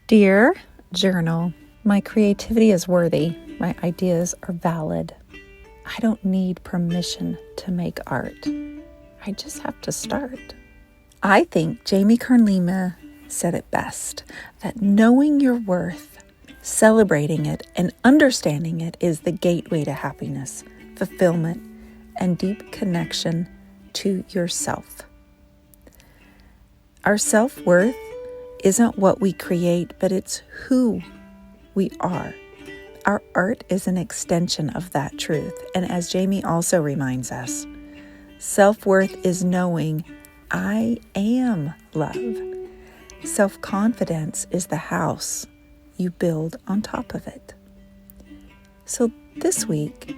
Dear Journal, my creativity is worthy. My ideas are valid. I don't need permission to make art. I just have to start. I think Jamie Kern-Lima said it best, that knowing your worth, celebrating it, and understanding it is the gateway to happiness, fulfillment, and deep connection to yourself. Our self-worth isn't what we create, but it's who we are. Our art is an extension of that truth. And as Jamie also reminds us, self-worth is knowing I am love. Self-confidence is the house you build on top of it. So this week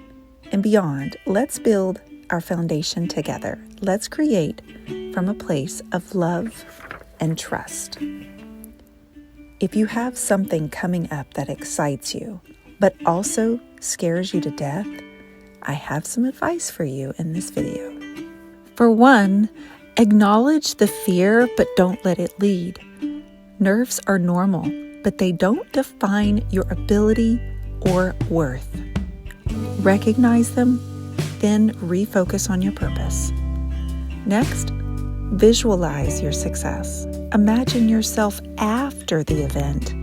and beyond, let's build our foundation together. Let's create from a place of love and trust. If you have something coming up that excites you, but also scares you to death, I have some advice for you in this video. For one, acknowledge the fear, but don't let it lead. Nerves are normal, but they don't define your ability or worth. Recognize them, then refocus on your purpose. Next, visualize your success. Imagine yourself after the event,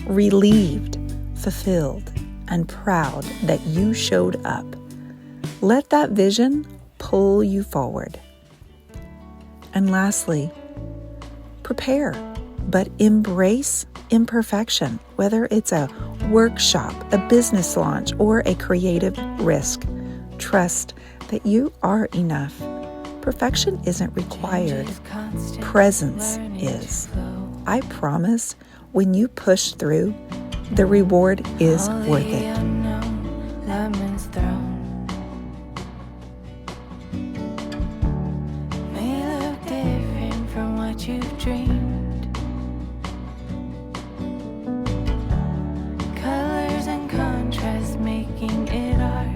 relieved, fulfilled, and proud that you showed up. Let that vision pull you forward. And lastly, prepare, but embrace imperfection, whether it's a workshop, a business launch, or a creative risk. Trust that you are enough. Perfection isn't required. Presence is. I promise when you push through, the reward is worth it. May look different from what you've dreamed. Colors and contrast making it art.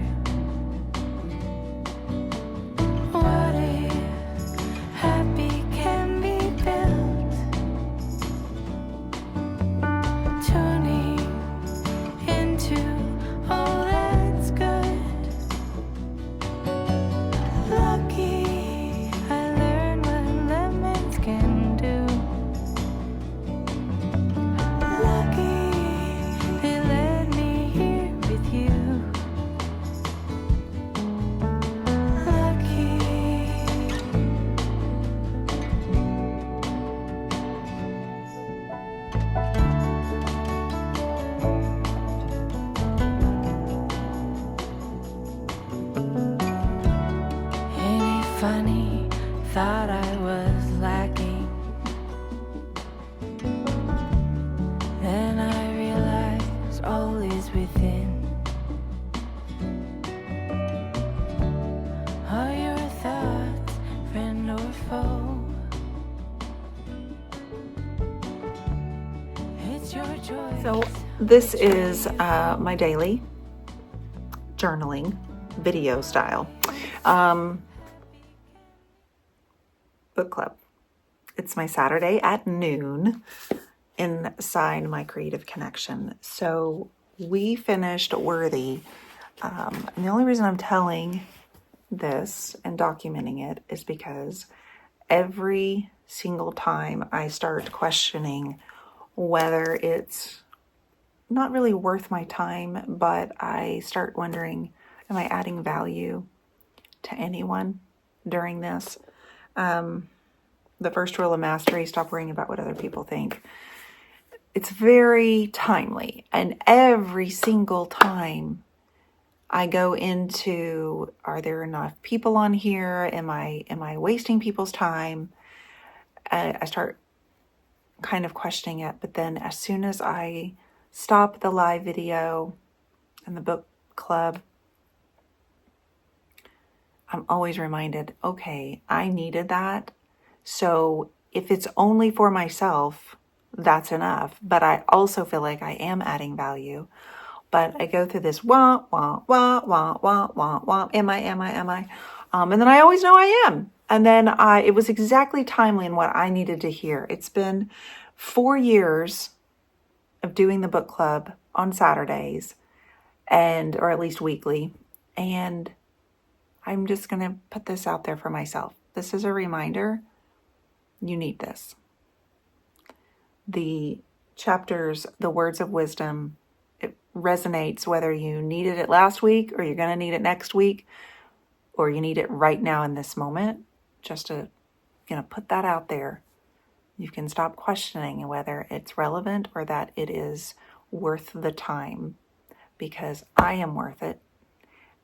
What if happy can be built? Tuning into all that's good. Lucky I learned what lemons can do. Lucky they let me here with you. Lucky. Ain't it funny? Thought I was lacking. Then I realized all is within. Are your thoughts friend or foe? It's your choice. So this is my daily journaling video style book club. It's my Saturday at noon inside my Creative Connection. So we finished Worthy. And the only reason I'm telling this and documenting it is because every single time I start questioning whether it's not really worth my time, but I start wondering, am I adding value to anyone during this? The first rule of mastery, stop worrying about what other people think. It's very timely. And every single time I go into, are there enough people on here? Am I wasting people's time? I start kind of questioning it. But then as soon as I stop the live video and the book club, I'm always reminded, okay, I needed that. So if it's only for myself, that's enough. But I also feel like I am adding value. But I go through this wah, wah, wah, wah, wah, wah, wah. Am I? And then I always know I am. And then it was exactly timely in what I needed to hear. It's been 4 years of doing the book club on Saturdays, or at least weekly. And I'm just going to put this out there for myself. This is a reminder. You need this. The chapters, the words of wisdom, it resonates whether you needed it last week or you're going to need it next week or you need it right now in this moment. Just to, put that out there. You can stop questioning whether it's relevant or that it is worth the time, because I am worth it.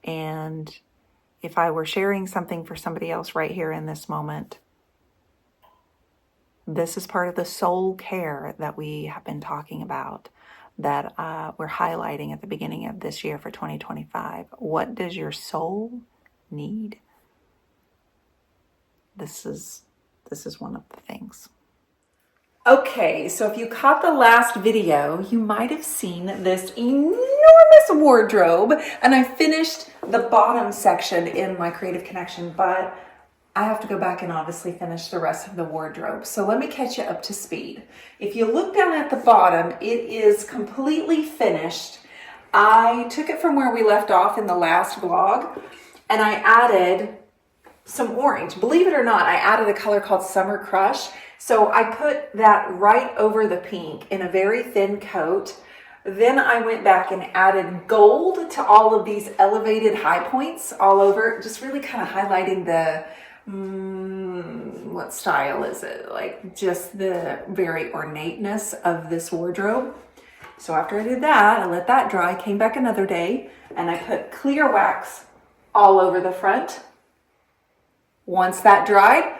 And if I were sharing something for somebody else right here in this moment, this is part of the soul care that we have been talking about, that we're highlighting at the beginning of this year for 2025. What does your soul need? This is one of the things. Okay, so if you caught the last video, you might have seen this enormous wardrobe, and I finished the bottom section in my Creative Connection, but I have to go back and obviously finish the rest of the wardrobe. So let me catch you up to speed. If you look down at the bottom, it is completely finished. I took it from where we left off in the last vlog, and I added some orange. Believe it or not, I added a color called Summer Crush. So I put that right over the pink in a very thin coat. Then I went back and added gold to all of these elevated high points all over, just really kind of highlighting the, what style is it? Like just the very ornateness of this wardrobe. So after I did that, I let that dry, came back another day, and I put clear wax all over the front. Once that dried,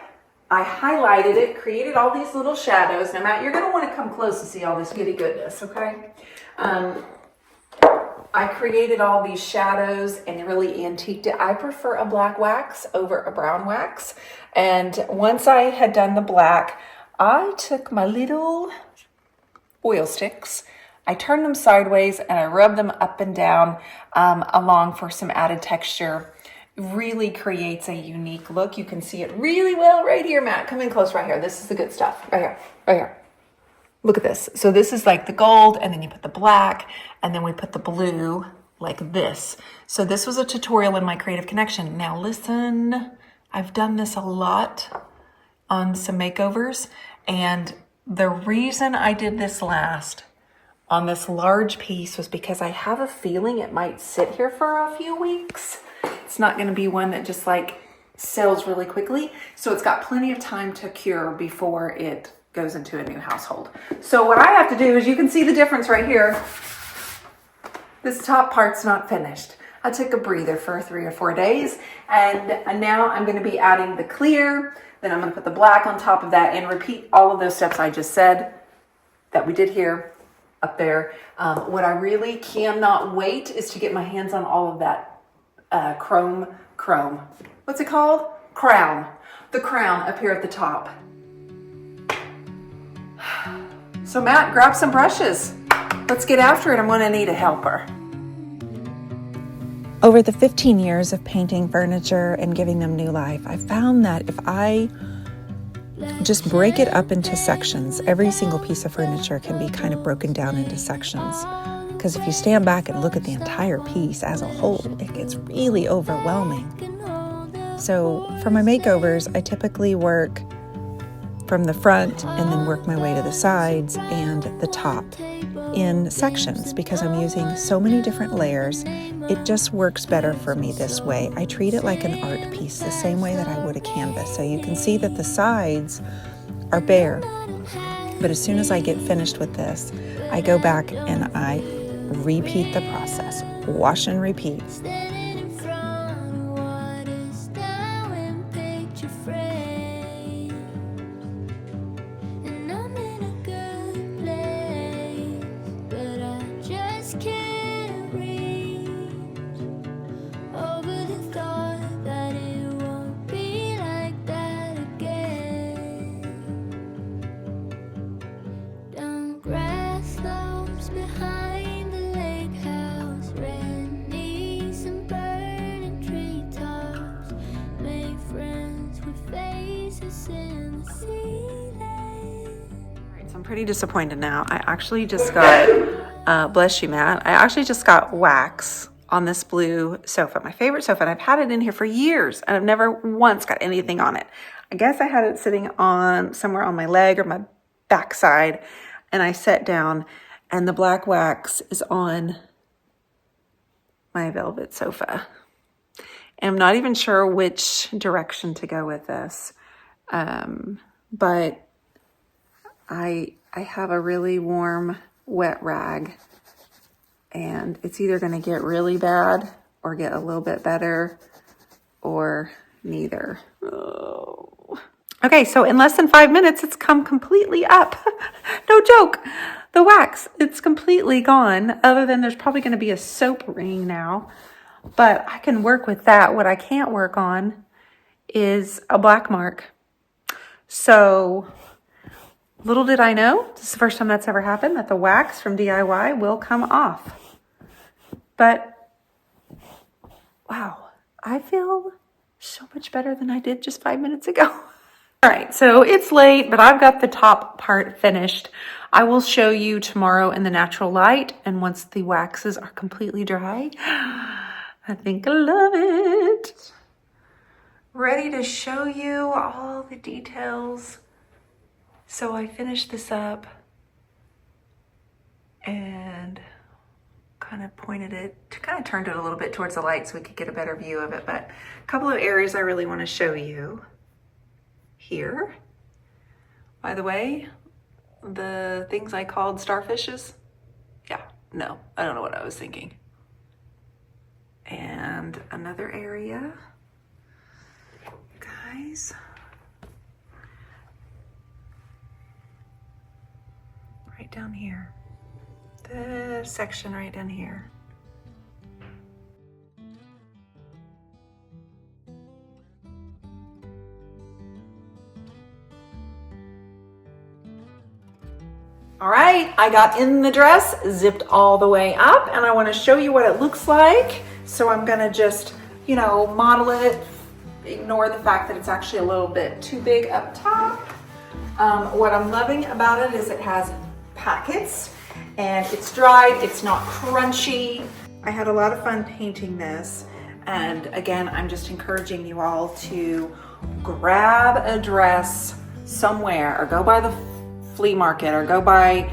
I highlighted it, created all these little shadows. Now, Matt, you're going to want to come close to see all this goody goodness, okay? I created all these shadows and really antiqued it. I prefer a black wax over a brown wax. And once I had done the black, I took my little oil sticks, I turned them sideways, and I rubbed them up and down along for some added texture. Really creates a unique look. You can see it really well right here, Matt. Come in close right here. This is the good stuff. Right here. Right here. Look at this. So this is like the gold, and then you put the black, and then we put the blue like this. So this was a tutorial in my Creative Connection. Now listen, I've done this a lot on some makeovers, and the reason I did this last on this large piece was because I have a feeling it might sit here for a few weeks. It's not going to be one that just like sells really quickly. So it's got plenty of time to cure before it goes into a new household. So what I have to do is, you can see the difference right here. This top part's not finished. I took a breather for 3 or 4 days, and now I'm going to be adding the clear. Then I'm going to put the black on top of that and repeat all of those steps I just said that we did here, up there. What I really cannot wait is to get my hands on all of that chrome. What's it called? Crown. The crown up here at the top. So Matt, grab some brushes. Let's get after it. I'm going to need a helper. Over the 15 years of painting furniture and giving them new life, I found that if I just break it up into sections, every single piece of furniture can be kind of broken down into sections. Because if you stand back and look at the entire piece as a whole, it gets really overwhelming. So for my makeovers, I typically work from the front and then work my way to the sides and the top in sections, because I'm using so many different layers. It just works better for me this way. I treat it like an art piece, the same way that I would a canvas. So you can see that the sides are bare. But as soon as I get finished with this, I go back and I repeat the process. Wash and repeat. pretty disappointed now. I actually just got, bless you, Matt. I actually just got wax on this blue sofa, my favorite sofa, and I've had it in here for years, and I've never once got anything on it. I guess I had it sitting on somewhere on my leg or my backside, and I sat down, and the black wax is on my velvet sofa. And I'm not even sure which direction to go with this, but I have a really warm, wet rag, and it's either going to get really bad or get a little bit better or neither. Oh. Okay, so in less than 5 minutes, it's come completely up. No joke. The wax, it's completely gone, other than there's probably going to be a soap ring now, but I can work with that. What I can't work on is a black mark. So little did I know, this is the first time that's ever happened, that the wax from DIY will come off. But wow, I feel so much better than I did just 5 minutes ago. All right, so it's late, but I've got the top part finished. I will show you tomorrow in the natural light, and once the waxes are completely dry, I think I love it. Ready to show you all the details. So I finished this up and kind of turned it a little bit towards the light so we could get a better view of it. But a couple of areas I really want to show you here. By the way, the things I called starfishes, I don't know what I was thinking. And another area, guys, right down here, this section right down here. All right, I got in the dress, zipped all the way up, and I want to show you what it looks like. So I'm gonna just, model it, ignore the fact that it's actually a little bit too big up top. What I'm loving about it is it has pockets and it's dried, it's not crunchy. I had a lot of fun painting this, and again, I'm just encouraging you all to grab a dress somewhere or go by the flea market or go by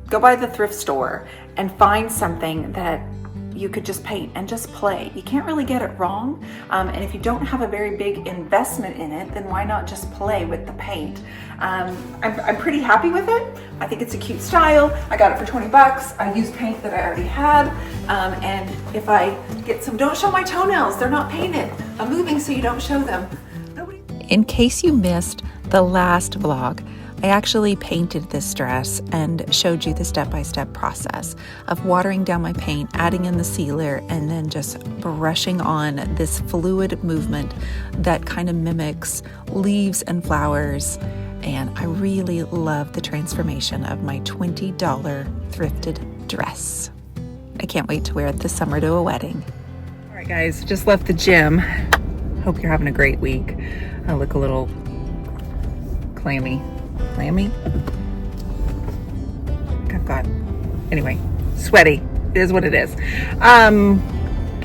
the thrift store and find something that you could just paint and just play. You can't really get it wrong. And if you don't have a very big investment in it, then why not just play with the paint? I'm pretty happy with it. I think it's a cute style. I got it for 20 bucks. I used paint that I already had. And if I get some, don't show my toenails, they're not painted. I'm moving so you don't show them. In case you missed the last vlog, I actually painted this dress and showed you the step-by-step process of watering down my paint, adding in the sealer, and then just brushing on this fluid movement that kind of mimics leaves and flowers. And I really love the transformation of my $20 thrifted dress. I can't wait to wear it this summer to a wedding. All right, guys, just left the gym. Hope you're having a great week. I look a little clammy. Anyway, sweaty. It is what it is. I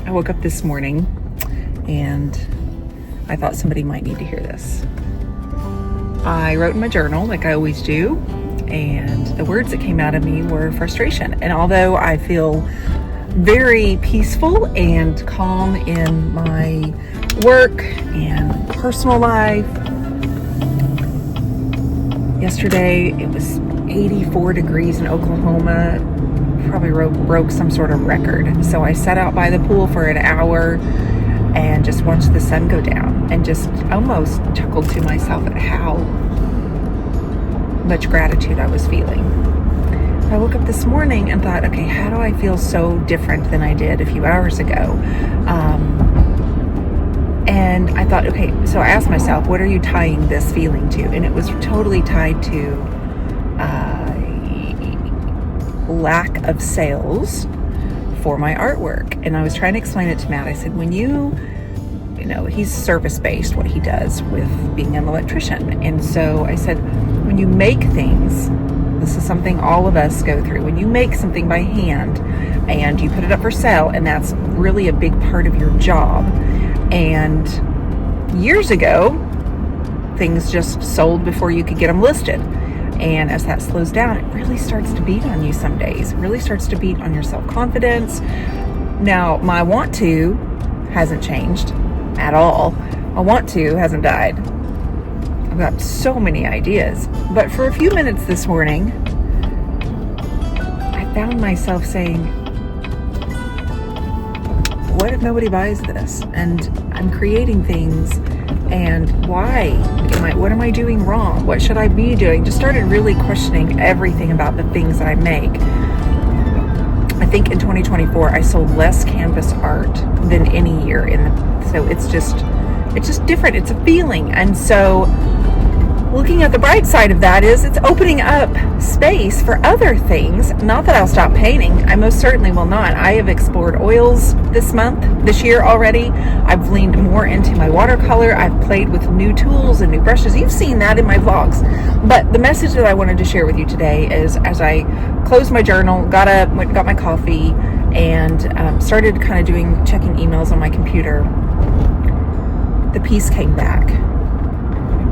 woke up this morning and I thought somebody might need to hear this. I wrote in my journal like I always do, and the words that came out of me were frustration. And although I feel very peaceful and calm in my work and personal life, yesterday it was 84 degrees in Oklahoma, probably broke some sort of record. So I sat out by the pool for an hour and just watched the sun go down and just almost chuckled to myself at how much gratitude I was feeling. I woke up this morning and thought, okay, how do I feel so different than I did a few hours ago? And I thought, okay, so I asked myself, what are you tying this feeling to? And it was totally tied to lack of sales for my artwork. And I was trying to explain it to Matt. I said, when he's service-based, what he does with being an electrician. And so I said, when you make things This is something all of us go through. When you make something by hand and you put it up for sale, and that's really a big part of your job. And years ago, things just sold before you could get them listed. And as that slows down, it really starts to beat on you some days. It really starts to beat on your self-confidence. Now, my want to hasn't changed at all. My want to hasn't died. I've got so many ideas. But for a few minutes this morning, I found myself saying, what if nobody buys this? And I'm creating things, and why? What am I doing wrong? What should I be doing? Just started really questioning everything about the things that I make. I think in 2024, I sold less canvas art than any year so it's just different. It's a feeling. And so looking at the bright side of that is it's opening up space for other things. Not that I'll stop painting. I most certainly will not. I have explored oils this year already. I've leaned more into my watercolor. I've played with new tools and new brushes. You've seen that in my vlogs. But the message that I wanted to share with you today is, as I closed my journal, got my coffee, and started kind of checking emails on my computer, the peace came back.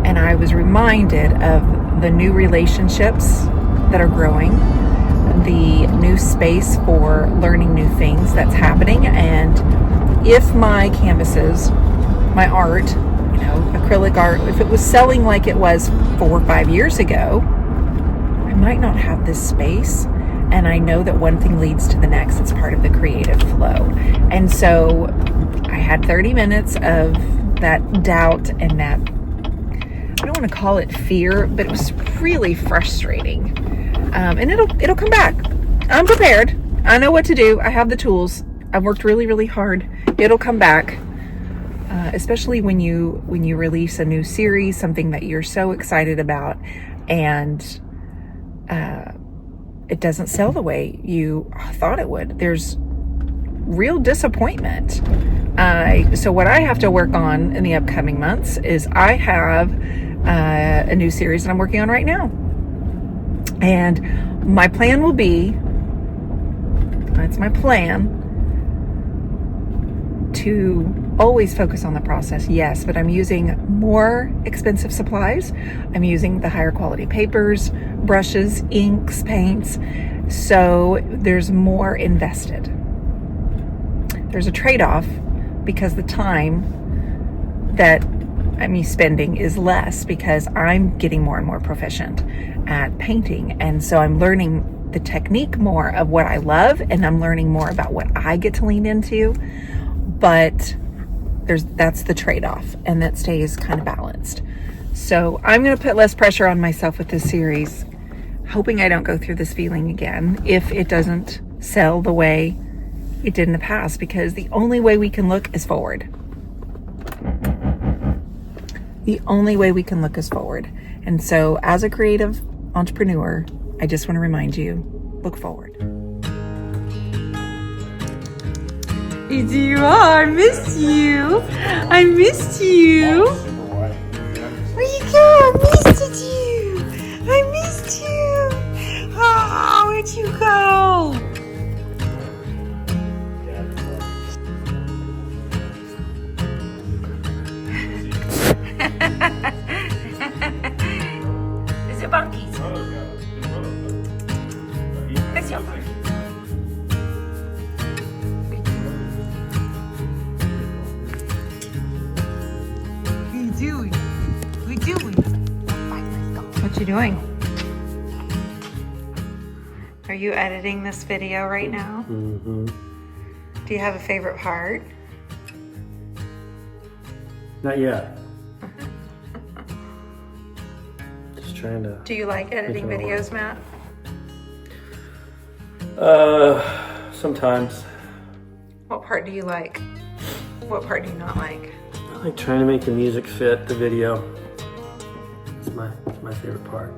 And I was reminded of the new relationships that are growing, the new space for learning new things that's happening. And if my canvases, my art, acrylic art, if it was selling like it was 4 or 5 years ago, I might not have this space. And I know that one thing leads to the next. It's part of the creative flow. And so I had 30 minutes of that doubt and that, I don't want to call it fear, but it was really frustrating. And it'll come back. I'm prepared. I know what to do. I have the tools. I've worked really, really hard. It'll come back. Especially when you release a new series, something that you're so excited about, and it doesn't sell the way you thought it would. There's real disappointment. So what I have to work on in the upcoming months is I have a new series that I'm working on right now. And my plan will be, it's my plan to always focus on the process, yes, but I'm using more expensive supplies. I'm using the higher quality papers, brushes, inks, paints. So there's more invested. There's a trade-off because the time that I'm spending is less because I'm getting more and more proficient at painting. And so I'm learning the technique more of what I love, and I'm learning more about what I get to lean into. But that's the trade-off, and that stays kind of balanced. So I'm going to put less pressure on myself with this series, hoping I don't go through this feeling again if it doesn't sell the way it did in the past, because the only way we can look is forward. The only way we can look is forward. And so as a creative entrepreneur, I just want to remind you, look forward. Dionne, I missed you. I missed you. Where you go? I missed you. I missed you. Oh, where'd you go? Is it monkeys? It's your monkey. What you doing? Are you editing this video right now? Mm-hmm. Do you have a favorite part? Not yet. Just trying to. Do you like editing videos, Matt? Sometimes. What part do you like? What part do you not like? I like trying to make the music fit the video. It's my favorite part.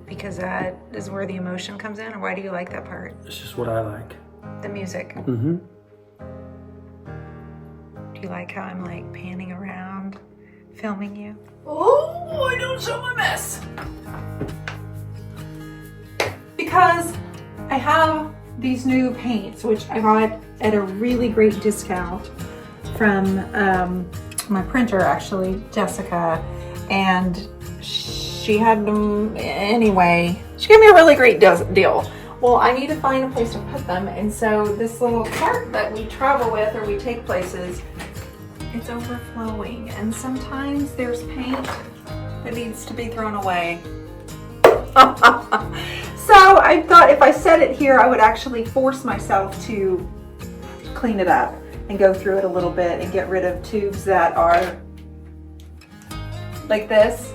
Because that is where the emotion comes in, or why do you like that part? It's just what I like. The music. Mm-hmm. Do you like how I'm like panning around, filming you? Oh, I don't show my mess. because I have these new paints, which I got at a really great discount from my printer, actually, Jessica, and she had them anyway. She gave me a really great deal. Well, I need to find a place to put them, and so this little cart that we travel with or we take places, it's overflowing, and sometimes there's paint that needs to be thrown away. So I thought if I set it here, I would actually force myself to clean it up and go through it a little bit and get rid of tubes that are like this.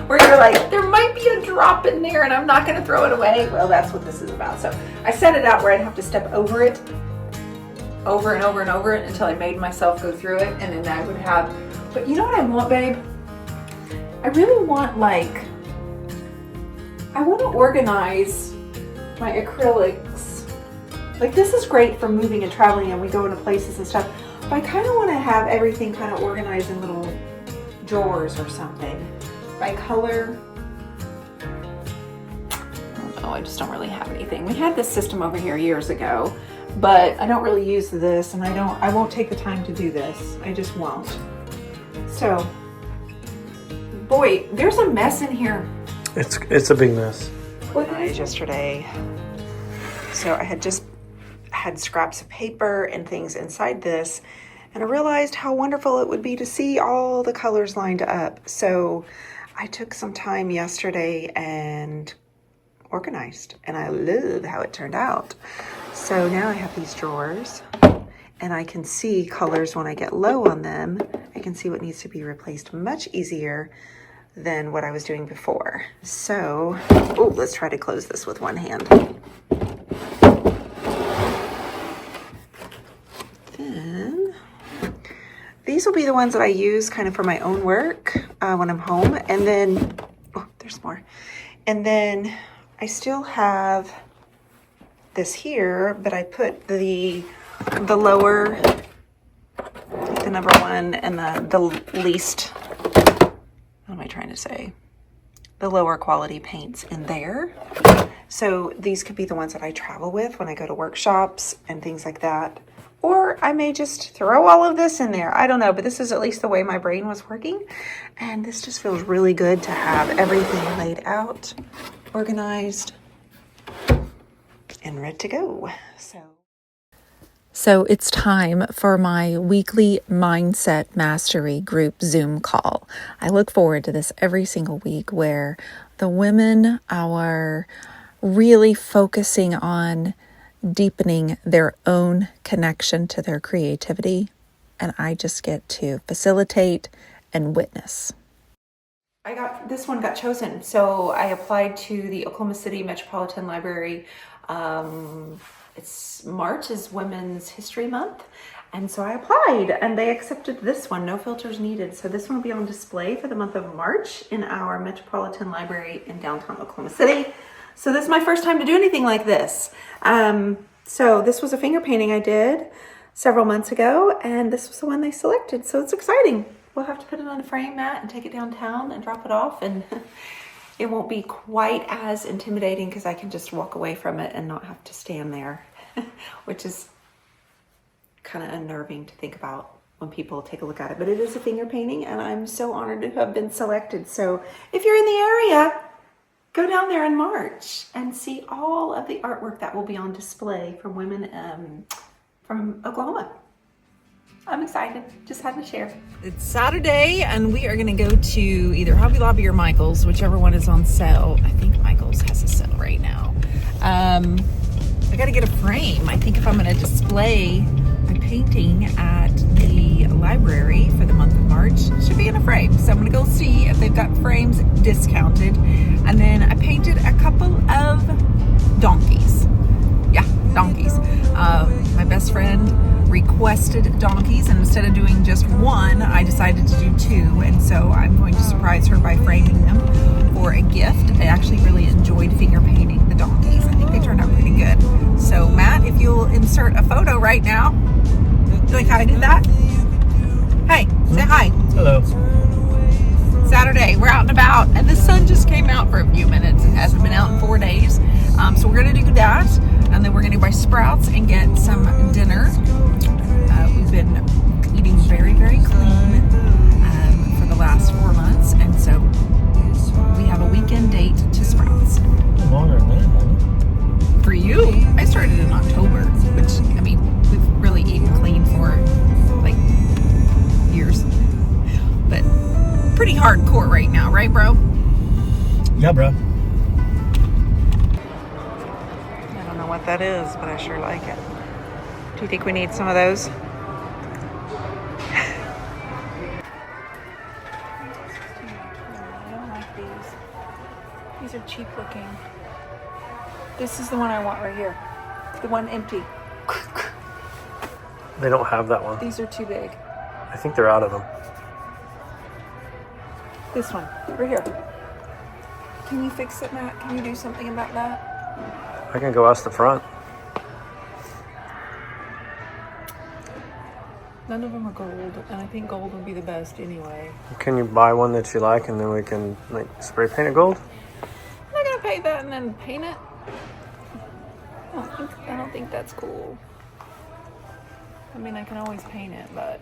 Where you're like, there might be a drop in there and I'm not going to throw it away. Well, that's what this is about. So I set it out where I'd have to step over it, over and over and over it until I made myself go through it, and then I would have, but you know what I want, babe? I really want, like, I want to organize my acrylics. Like, this is great for moving and traveling and we go into places and stuff, but I kind of want to have everything kind of organized in little drawers or something. By color. I don't know, I just don't really have anything. We had this system over here years ago, but I don't really use this, and I won't take the time to do this. I just won't. So, boy, there's a mess in here. It's a big mess. Organized yesterday. So I had just had scraps of paper and things inside this, and I realized how wonderful it would be to see all the colors lined up. So I took some time yesterday and organized, and I love how it turned out. So now I have these drawers, and I can see colors when I get low on them. I can see what needs to be replaced much easier than what I was doing before. So, oh, let's try to close this with one hand. Then these will be the ones that I use kind of for my own work when I'm home. And then, oh, there's more. And then I still have this here, but I put the lower, the number one and the least, what am I trying to say? The lower quality paints in there. So these could be the ones that I travel with when I go to workshops and things like that. Or I may just throw all of this in there. I don't know, but this is at least the way my brain was working. And this just feels really good to have everything laid out, organized, and ready to go. So it's time for my weekly Mindset Mastery group Zoom call. I look forward to this every single week, where the women are really focusing on deepening their own connection to their creativity, and I just get to facilitate and witness. This one got chosen, so I applied to the Oklahoma City Metropolitan Library. It's March is Women's History Month, and so I applied, and they accepted this one, no filters needed. So this one will be on display for the month of March in our Metropolitan Library in downtown Oklahoma City. So this is my first time to do anything like this. So this was a finger painting I did several months ago, and this was the one they selected. So it's exciting. We'll have to put it on a frame, Matt, and take it downtown and drop it off, and it won't be quite as intimidating because I can just walk away from it and not have to stand there, which is kind of unnerving to think about when people take a look at it. But it is a finger painting, and I'm so honored to have been selected. So if you're in the area, go down there in March and see all of the artwork that will be on display from women from Oklahoma. I'm excited. Just had to share. It's Saturday, and we are going to go to either Hobby Lobby or Michael's, whichever one is on sale. I think Michael's has a sale right now. I got to get a frame. I think if I'm going to display my painting at the library for the month of March, it should be in a frame. So I'm going to go see if they've got frames discounted. And then I painted a couple of donkeys. Yeah, donkeys. My best friend requested donkeys, and instead of doing just one, I decided to do two, and so I'm going to surprise her by framing them for a gift. I actually really enjoyed finger painting the donkeys. I think they turned out pretty good. So Matt, if you'll insert a photo right now. Do you like how I did that? Hey, say hi. Hello. Saturday. We're out and about, and the sun just came out for a few minutes. It hasn't been out in 4 days. So we're going to do that, and then we're going to buy Sprouts and get some dinner. We've been eating very, very clean for the last 4 months, and so we have a weekend date to Sprouts. Longer than that, honey. For you, I started in October, which, I mean, we've really eaten clean for like years. But pretty hardcore right now, right, bro? Yeah, bro. I don't know what that is, but I sure like it. Do you think we need some of those? I don't like these. These are cheap looking. This is the one I want right here. The one empty. They don't have that one. These are too big. I think they're out of them. This one, right here. Can you fix it, Matt? Can you do something about that? I can go ask the front. None of them are gold, and I think gold would be the best anyway. Can you buy one that you like and then we can like spray paint it gold? I'm not gonna paint that and then paint it. I don't think that's cool. I mean, I can always paint it, but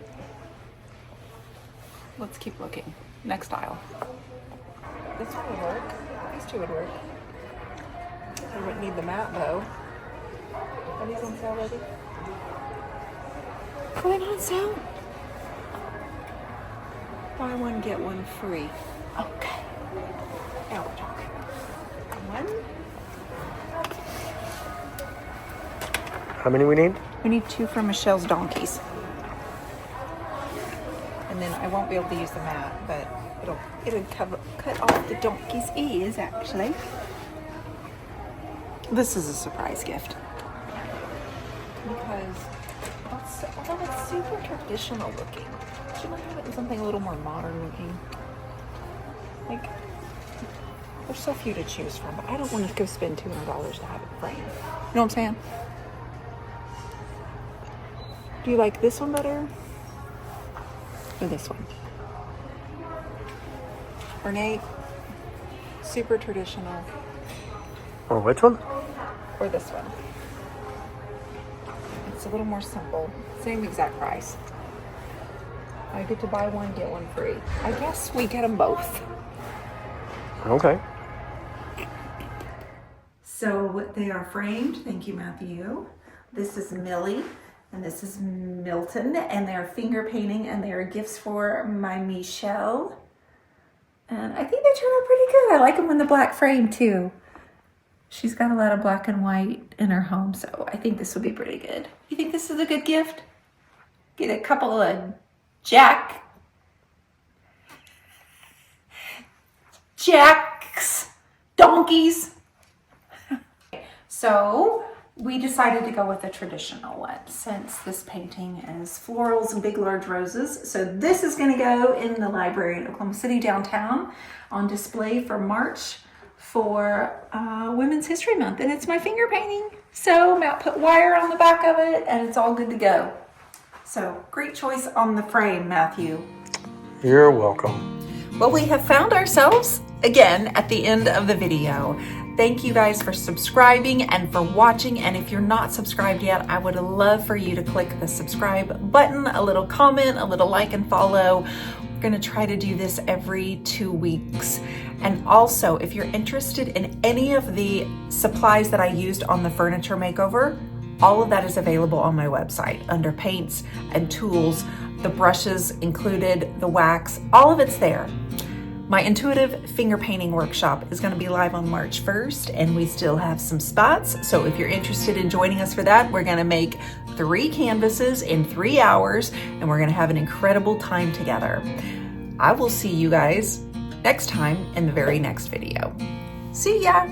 let's keep looking. Next aisle. This one would work. These two would work. I wouldn't need the mat though. Are these on sale already? Are they not on sale? Buy one, get one free. Okay. Now we're talking. One. How many we need? We need 2 for Michelle's donkeys. And then I won't be able to use the mat, but it'll cut off the donkey's ears actually. This is a surprise gift. Because although it's super traditional looking, should I have it in something a little more modern looking? Like, there's so few to choose from, but I don't want to go spend $200 to have it framed. You know what I'm saying? Do you like this one better? Or this one? Ornate, super traditional, Or which one? or this one? It's a little more simple. Same exact price. I get to buy one, get one free. I guess we get them both. Okay. So they are framed. Thank you, Matthew. This is Millie and this is Milton, and they're finger painting, and they are gifts for my Meechelle. And I think they turn out pretty good. I like them in the black frame too. She's got a lot of black and white in her home, so I think this will be pretty good. You think this is a good gift? Get a couple of Jack's donkeys. So we decided to go with a traditional one since this painting is florals and big large roses. So this is going to go in the library in Oklahoma City downtown on display for March for Women's History Month, and it's my finger painting. So Matt put wire on the back of it and it's all good to go. So great choice on the frame, Matthew. You're welcome. Well, we have found ourselves again at the end of the video. Thank you guys for subscribing and for watching. And if you're not subscribed yet, I would love for you to click the subscribe button, a little comment, a little like and follow. We're gonna try to do this every 2 weeks. And also, if you're interested in any of the supplies that I used on the furniture makeover, all of that is available on my website under paints and tools, the brushes included, the wax, all of it's there. My intuitive finger painting workshop is going to be live on March 1st, and we still have some spots. So if you're interested in joining us for that, we're going to make 3 canvases in 3 hours, and we're going to have an incredible time together. I will see you guys next time in the very next video. See ya!